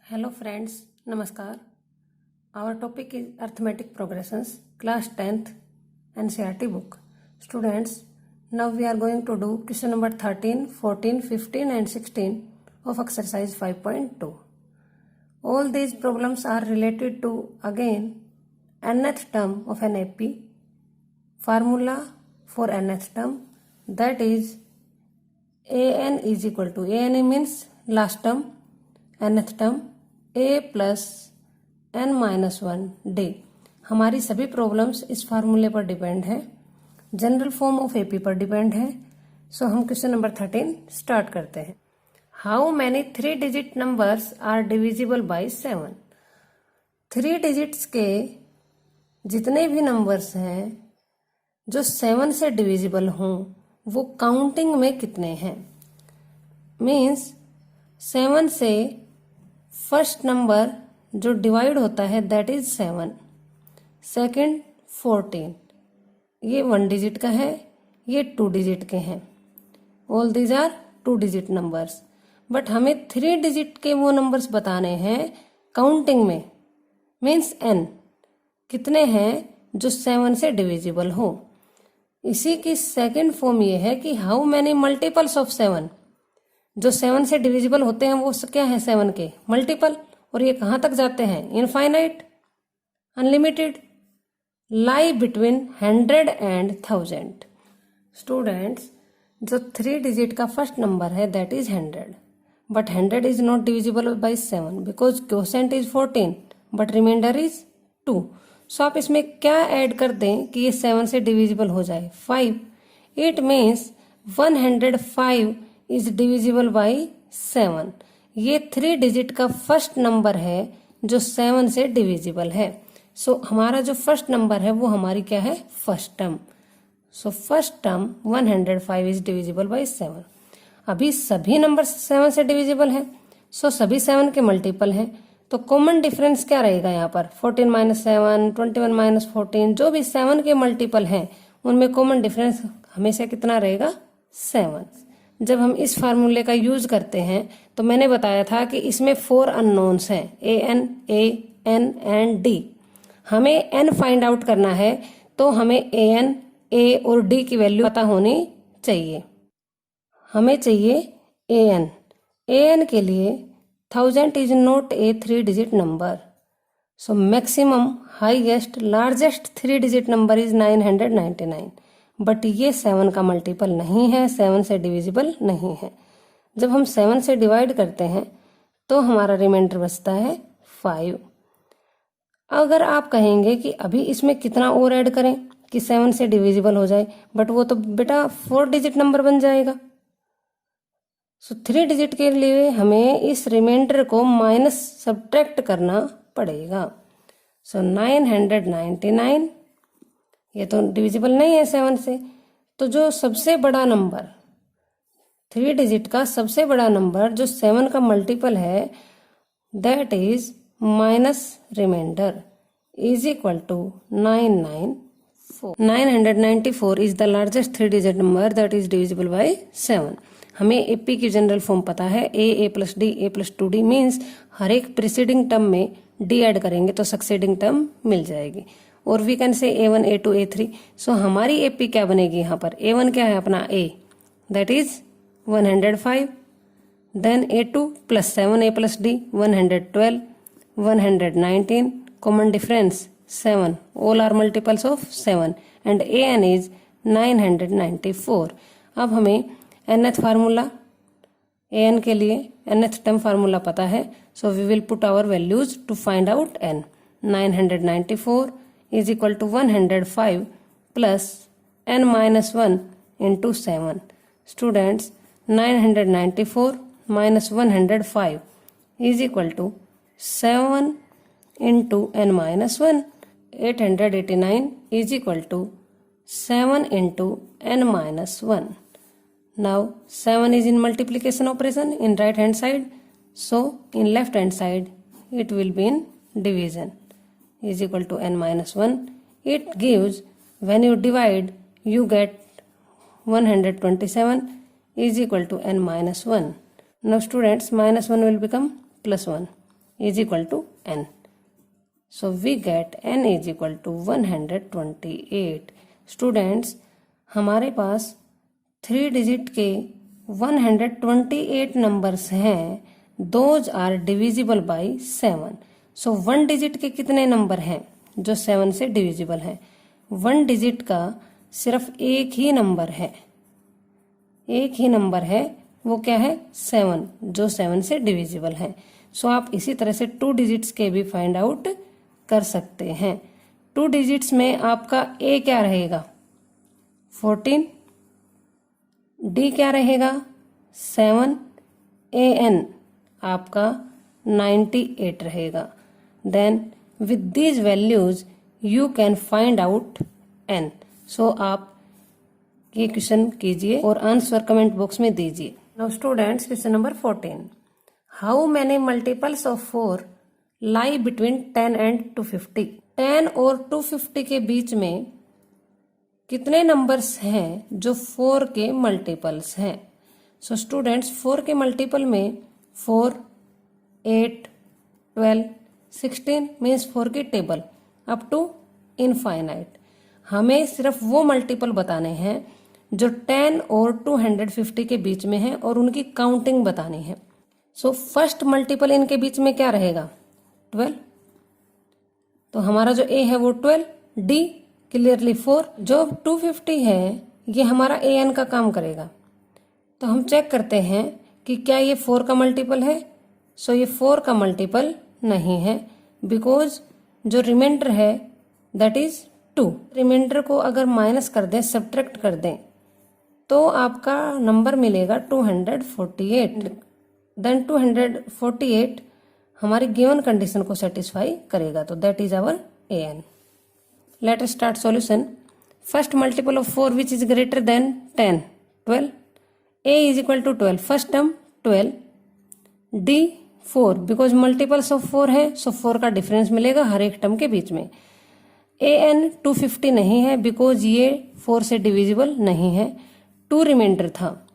Hello friends, Namaskar. Our topic is Arithmetic Progressions, class 10th NCERT book. Students, now we are going to do question number 13, 14, 15 and 16 of exercise 5.2. All these problems are related to again nth term of an AP. Formula for nth term, that is an is equal to an means last term, nth term a plus n minus one d. हमारी सभी problems इस फार्मूले पर depend है, general form of AP पर depend है. So हम question number 13 start करते हैं. How many 3 digit numbers are divisible by 7. 3 digits के जितने भी नंबर्स हैं जो 7 से डिविजिबल हों वो काउंटिंग में कितने हैं. मीन्स 7 से फर्स्ट नंबर जो डिवाइड होता है दैट इज 7, सेकंड 14, ये 1 डिजिट का है, ये 2 डिजिट के हैं. All these are 2 digit numbers. But हमें 3 डिजिट के वो नंबर्स बताने हैं काउंटिंग में. मीन्स n कितने हैं जो 7 से डिविजिबल हो. इसी की सेकंड फॉर्म ये है कि हाउ मैनी मल्टीपल्स ऑफ 7. जो 7 से डिविजिबल होते हैं वो क्या है 7 के मल्टीपल. और ये कहाँ तक जाते हैं infinite, unlimited, lie between 100 and 1000. Students, जो 3 डिजिट का फर्स्ट नंबर है that is 100. But 100 is not divisible by 7 because quotient is 14 but remainder is 2. So आप इसमें क्या ऐड कर दें कि ये 7 से डिविजिबल हो जाए 5. It means 105 is divisible by 7. ये 3 डिजिट का फर्स्ट नंबर है जो 7 से डिविजिबल है. सो हमारा जो फर्स्ट नंबर है वो हमारी क्या है first term. So first term 105 is divisible by 7. अभी सभी नंबर 7 से डिविजिबल है. सो सभी 7 के मल्टीपल हैं. तो कॉमन डिफरेंस क्या रहेगा यहाँ पर 14 माइनस 7, 21 माइनस 14, जो भी 7 के मल्टीपल हैं उनमें कॉमन डिफरेंस हमेशा कितना रहेगा 7. जब हम इस फार्मूले का यूज करते हैं तो मैंने बताया था कि इसमें 4 अननोन्स हैं an, a, n and d. हमें n फाइंड आउट करना है तो हमें an, a और d की वैल्यू पता होनी चाहिए. हमें चाहिए an के लिए 1000 is not a 3 digit number. So maximum highest largest 3 digit number is 999. But ये 7 का मल्टीपल नहीं है, 7 से डिविजिबल नहीं है. जब हम 7 से डिवाइड करते हैं तो हमारा रिमाइंडर बचता है 5. अगर आप कहेंगे कि अभी इसमें कितना और ऐड करें कि 7 से डिविजिबल हो जाए, बट वो तो बेटा 4 डिजिट नंबर बन जाएगा. सो 3 डिजिट के लिए हमें इस रिमाइंडर को माइनस सब्ट्रैक्ट करना पड़ेगा. सो 999 ये तो डिविजिबल नहीं है 7 से. तो जो सबसे बड़ा नंबर 3 डिजिट का सबसे बड़ा नंबर जो 7 का मल्टीपल है that is minus remainder is equal to 994. 994 is the largest 3 digit number that is divisible by 7. हमें एपी की जनरल फॉर्म पता है a plus d a plus 2d. Means हर एक प्रीसीडिंग टर्म में d ऐड करेंगे तो सक्सेडिंग टर्म मिल जाएगी. और we can say a1, a2, a3. सो हमारी एपी क्या बनेगी यहाँ पर a1 क्या है अपना a that is 105. Then a2 plus 7 a plus d 112, 119. Common difference 7. All are multiples of 7 and an is 994. अब हमें nth फार्मूला an के लिए nth टर्म फार्मूला पता है. So we will put our values to find out n. 994 is equal to 105 plus n minus 1 into 7. Students, 994 minus 105 is equal to 7 into n minus 1. 889 is equal to 7 into n minus 1. Now 7 is in multiplication operation in right hand side. So in left hand side it will be in division. Is equal to n minus 1. It gives when you divide you get 127 is equal to n minus 1. Now students minus 1 will become plus 1. is equal to n. So we get n is equal to 128. Students, हमारे पास 3 digit के 128 numbers हैं. Those are divisible by 7. So 1 digit के कितने number हैं जो 7 से divisible हैं? 1 डिजिट का सिर्फ एक ही नंबर है. एक ही नंबर है, वो क्या है? 7, जो 7 से डिविजिबल है. सो आप इसी तरह से 2 डिजिट्स के भी फाइंड आउट कर सकते हैं. 2 डिजिट्स में आपका ए क्या रहेगा? 14. डी क्या रहेगा? 7. ए एन आपका 98 रहेगा. Then with these values you can find out n. So आप ये क्वेश्चन कीजिए और आंसर कमेंट बॉक्स में दीजिए. Now students, question number 14. How many multiples of 4 lie between 10 and 250? 10 और 250 के बीच में कितने नंबर्स हैं जो 4 के मल्टीपल्स हैं? सो स्टूडेंट्स, 4 के मल्टीपल में 4, 8, 12, 16 मीन्स 4 की टेबल अप टू इनफाइनाइट. हमें सिर्फ वो मल्टीपल बताने हैं जो 10 और 250 के बीच में है और उनकी काउंटिंग बतानी है. सो फर्स्ट मल्टीपल इनके बीच में क्या रहेगा? 12. तो हमारा जो ए है वो 12. D clearly 4. जो 250 है ये हमारा ए एन का काम करेगा. तो हम चेक करते हैं कि क्या ये 4 का मल्टीपल है. सो ये 4 का मल्टीपल नहीं है, बिकॉज जो रिमाइंडर है दैट इज 2. रिमाइंडर को अगर माइनस कर दें, सब्ट्रैक्ट कर दें, तो आपका नंबर मिलेगा 248. देन 248 हमारी गिवन कंडीशन को सेटिस्फाई करेगा. तो that is our a n. Let us start solution. First multiple of 4 which is greater than 10, 12. A is equal to 12. First term 12. D 4, because multiples of 4 है, सो 4 का difference मिलेगा हर एक term के बीच में. A N 250 नहीं है, बिकॉज ये 4 से डिविजिबल नहीं है. 2 रिमाइंडर था,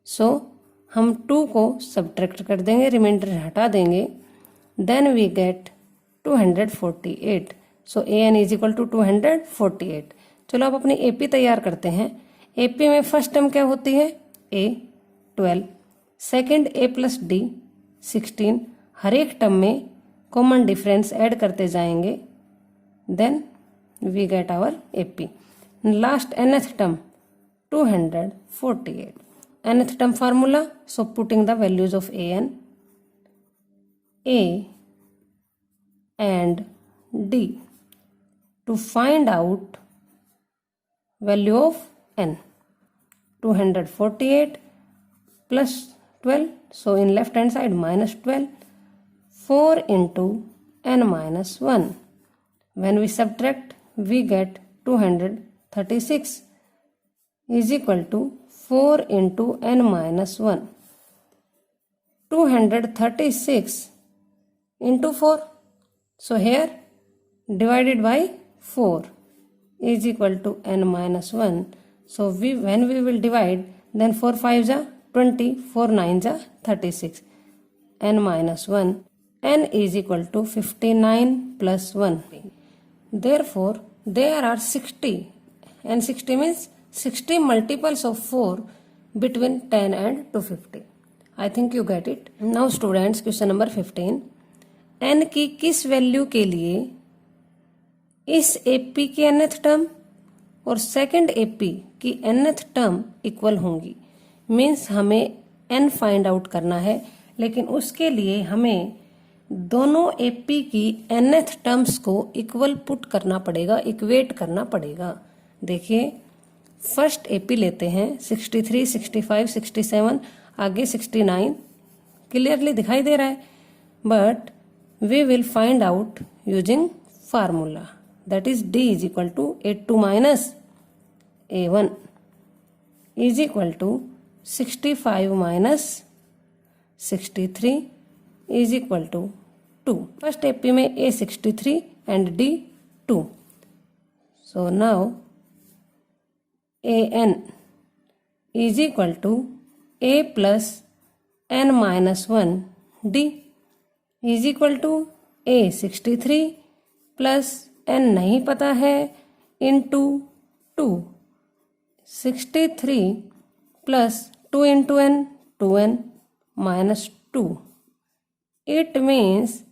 सो हम 2 को सब्ट्रैक्ट कर देंगे, रिमाइंडर हटा देंगे. Then we get 248. So a n is equal to 248. चलो अब अपनी एपी तैयार करते हैं. एपी में फर्स्ट टर्म क्या होती है? A 12. Second a plus d 16. हर एक टर्म में कॉमन डिफरेंस ऐड करते जाएंगे. Then we get our AP. Last nth term 248. nth term formula, so putting the values of a and d to find out value of n. 248 plus 12, so in left hand side minus 12. 4 into n minus 1. When we subtract, we get 236 is equal to 4 into n minus 1. 236 into 4. So here divided by 4 is equal to n minus 1. So when we will divide, then 4 5s are 20, 4 9s are 36. n minus 1. n is equal to 59 plus 1. Therefore, there are 60, and 60 means 60 multiples of 4 between 10 and 250. I think you get it. Now students, question number 15. n की किस value के लिए इस AP की nth term और second AP की nth term equal होंगी? Means हमें n फाइंड आउट करना है, लेकिन उसके लिए हमें दोनों AP की nth टर्म्स को इक्वल पुट करना पड़ेगा, इक्वेट करना पड़ेगा. देखिए, फर्स्ट AP लेते हैं 63, 65, 67, आगे 69 क्लियरली दिखाई दे रहा है. But we will find out using formula, that is D is equal to A2 minus A1 is equal to 65 minus 63 is equal to 2. First AP में A 63 and D 2. So now AN is equal to A plus n minus 1 D is equal to A 63 plus n नहीं पता है into 2, 63 plus 2 into n 2n minus 2। It means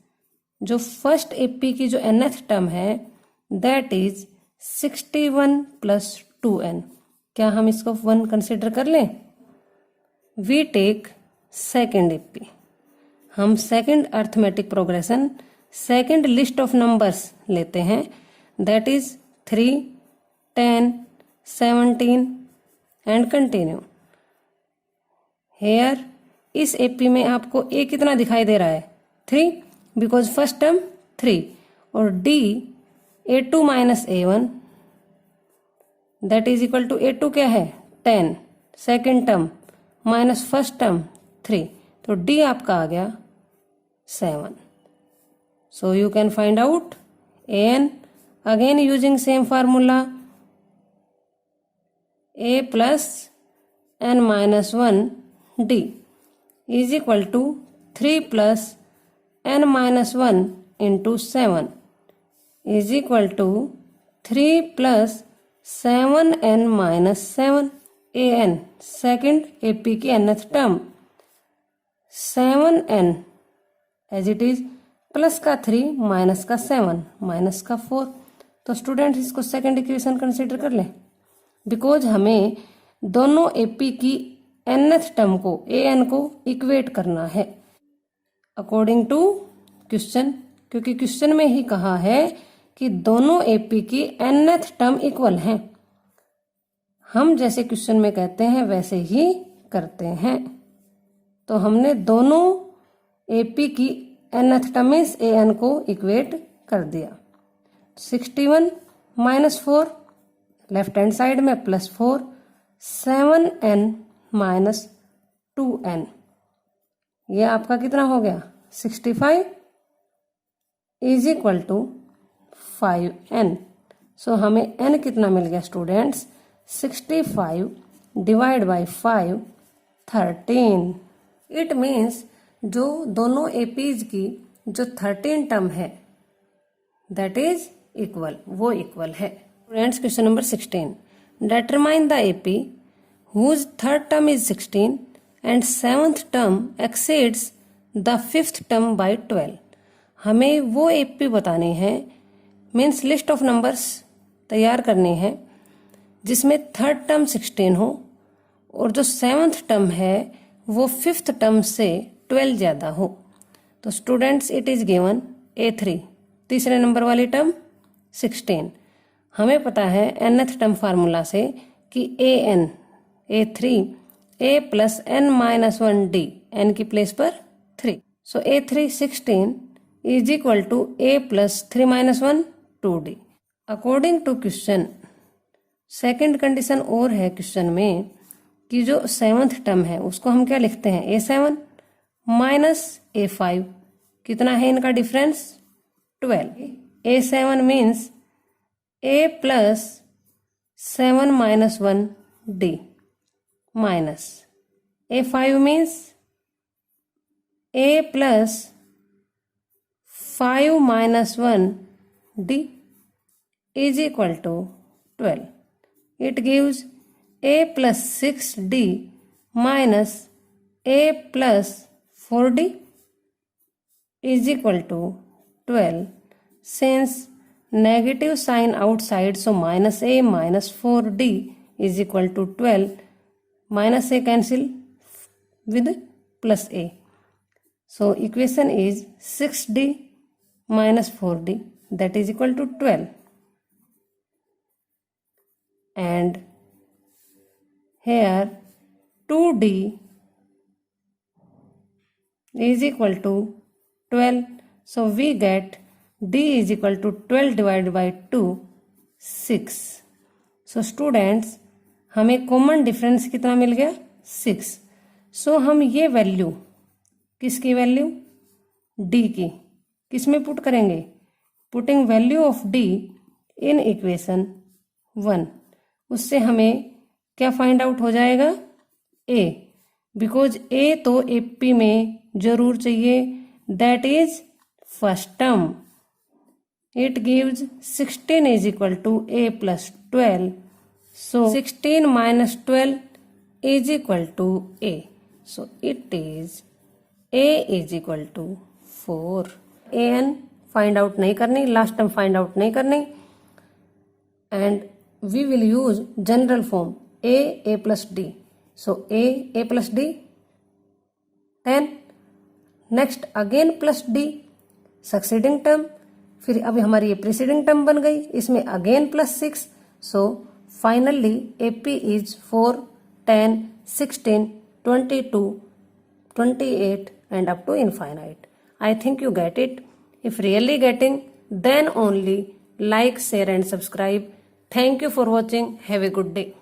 जो first AP की जो nth term है that is 61 plus 2n। क्या हम इसको 1 कंसिडर कर लें? We take second AP. हम second arithmetic progression, second list of numbers लेते हैं that is 3, 10, 17 and continue. Here इस एपी में आपको ए कितना दिखाई दे रहा है? 3, बिकॉज फर्स्ट टर्म 3, और d A2 minus A1 that is equal to A2 क्या है? 10, second term minus first term 3, तो डी आपका आ गया 7। So you can find out an again using same formula a plus n minus 1 d is equal to 3 plus n minus 1 into 7 is equal to 3 plus 7n minus 7। an second AP की nth term 7n as it is plus का 3 minus का 7 minus का 4। तो students इसको second equation consider कर लें because हमें दोनों एपी की nth टर्म को an को इक्वेट करना है अकॉर्डिंग टू क्वेश्चन, क्योंकि क्वेश्चन में ही कहा है कि दोनों एपी की nth टर्म इक्वल हैं। हम जैसे क्वेश्चन में कहते हैं वैसे ही करते हैं। तो हमने दोनों एपी की nth टर्म मीन्स an को इक्वेट कर दिया। 61 माइनस 4 लेफ्ट हैंड साइड में प्लस 4, 7n माइनस 2n, ये आपका कितना हो गया? 65 इज इक्वल टू 5n। सो हमें n कितना मिल गया students? 65 divide by 5 13। It means जो दोनों एपीज की जो 13 टर्म है दैट इज इक्वल, वो इक्वल है। Students question number 16, determine the AP whose third term is 16 and seventh term exceeds the fifth term by 12। हमें वो एपी बतानी है, मीन्स लिस्ट ऑफ नंबर्स तैयार करनी है जिसमें थर्ड टर्म 16 हो और जो सेवंथ टर्म है वो फिफ्थ टर्म से 12 ज्यादा हो। तो students it is given A3 तीसरे नंबर वाली टर्म 16। हमें पता है nth टर्म फार्मूला से कि an A3 a plus n minus 1 d n की प्लेस पर 3। So A3 16 is equal to a plus 3 minus 1 2d। According to question second condition और है क्वेश्चन में कि जो सेवंथ टर्म है उसको हम क्या लिखते हैं? A7 minus A5। कितना है इनका difference? 12। A7 means a plus 7 minus 1 d minus A5 means a plus 5 minus 1 d is equal to 12। It gives a plus 6d minus a plus 4d is equal to 12. Since negative sign outside, so minus a minus 4d is equal to 12. Minus a cancel with plus a. So equation is 6d minus 4d that is equal to 12. And here 2d is equal to 12. So we get d is equal to 12 divided by 2 6। So students हमें common difference कितना मिल गया? 6। सो हम ये value किसकी value? d की किस में पुट करेंगे? Putting value of d in equation 1। उससे हमें क्या फाइंड आउट हो जाएगा? a, बिकॉज a तो एपी में जरूर चाहिए that is first term. It gives 16 is equal to a plus 12. So 16 minus 12 is equal to a. So it is a is equal to 4. an find out नहीं करनी, last term find out नहीं करनी, and we will use general form a plus d. So a plus d, then next again plus d succeeding term, फिर अभी हमारी ये preceding term बन गई, इसमें again plus 6. So finally AP is 4, 10, 16, 22, 28 and up to infinite. I think you get it. If really getting, then only like, share and subscribe. Thank you for watching. Have a good day.